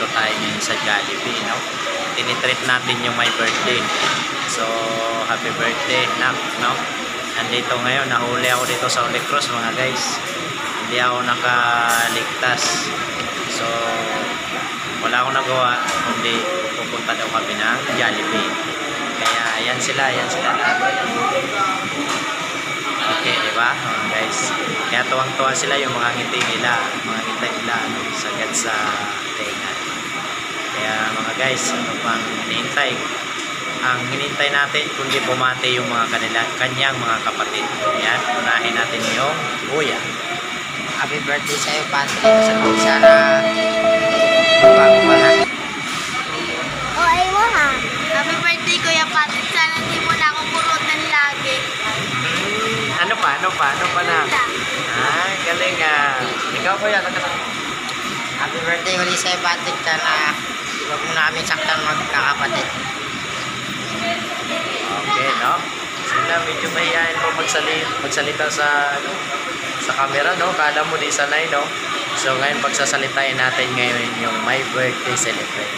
nandito tayo ngayon sa Jollibee, no? Tinitreat natin yung my birthday. So, happy birthday, Nak, no? Nandito ngayon, nahuli ako dito sa Holy Cross, mga guys. Hindi ako nakaligtas. So, wala akong nagawa, kundi pupunta daw kami ng Jollibee. Kaya, yan sila lahat. Okay, di ba, mga guys? Kaya tuwang-tuwa sila yung mga ngiti nila, sagad sa tenga. Kaya mga guys, ano pang hinihintay? Ang hinihintay natin kundi bumati yung mga kanyang mga kapatid. Ayan, unahin natin yung kuya. Happy birthday sa'yo, Patrick. Sana bago pa na. O, ayaw ha. Happy birthday, Kuya Patrick. Sana di mo na ako kurutan lagi. Ano pa na? Ah, galing ah. Ikaw kuya, Happy birthday ulit sa'yo, Patrick. Sana huwag mo na kami saktan magkakapatid. Okay, no? Sila medyo mahihayin mo magsalita sa camera, no? Kala mo di sanay, no? So ngayon pagsasalitain natin ngayon yung my birthday celebrate.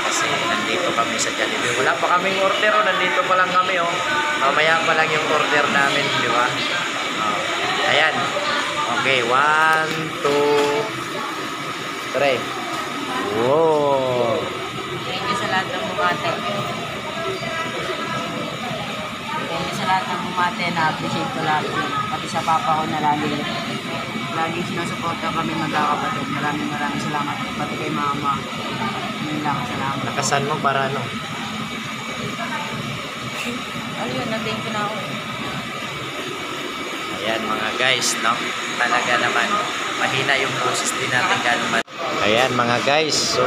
Kasi nandito kami sa Jollibee. Wala pa kaming order, oh. Nandito pa lang kami, oh. Mamaya pa lang yung order namin, di ba? Oh. Ayan. Okay, 1, 2, 3. Wow! Thank you sa lahat ng bumate. Thank you sa lahat ng bumate na appreciate ko lahat. Pati sa papa ko na lagi sinusuporta kami magkakapatid. Maraming salamat. Pati kay mama. Yun lang, salamat. Nakasan mo para ano? Ayun, na-thank you na ako. Ayan mga guys, no? Talaga naman, mahina yung process din natin gano'n. Ayan mga guys, so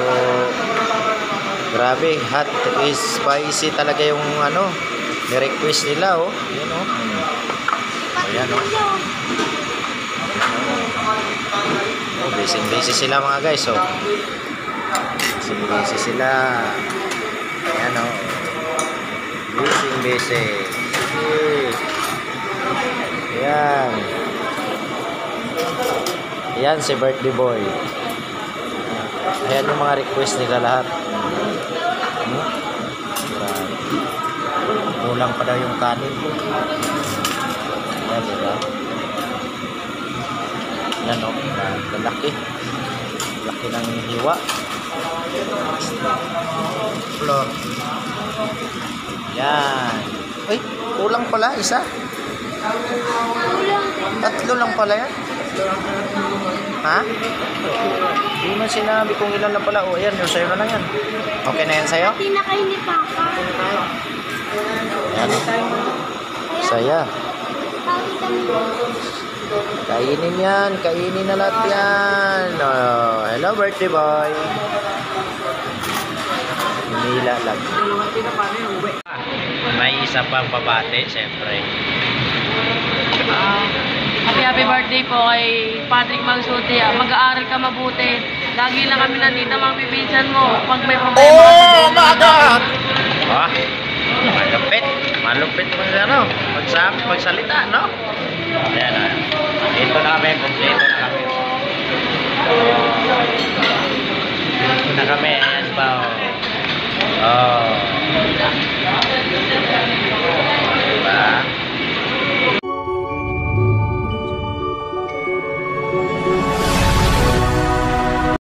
grabe, hot is spicy talaga yung ano, ni-request nila, oh. Ayan, oh. Ayan, oh. Oh, busy sila mga guys, oh. Busy sila. Ayan, oh. Busy. Ayan. Ayan si birthday boy. Ayan yung mga request nila lahat. Kulang pa daw yung kanin. Ayan, diba? Ayan, o. Laki. Laki ng hiwa. Floor. Ayan. Uy, kulang pala. Isa. Tatlo lang pala yan. Ha? Hindi man sinabi kung ilan na pala. O, ayan. Yung sa'yo na lang yan. Okay na yan sa'yo? Hindi na kayo ni Papa. Ayan. Saya. Kainin yan. Kainin na lahat yan. Oh, hello, birthday boy. Hinila lang. May isa pang pabate, siyempre. Happy birthday po kay Patrick Magsuti. Mag-aaral ka mabuti. Lagi lang kami nandito magpipinsan mo pag may problema. Oh my God! Ah, malupit mo siya, no? Magsalita, no? Ayan, ayan. Dito na kami, kompleto na kami. Dito na kami, ayan pa, oh. Oh.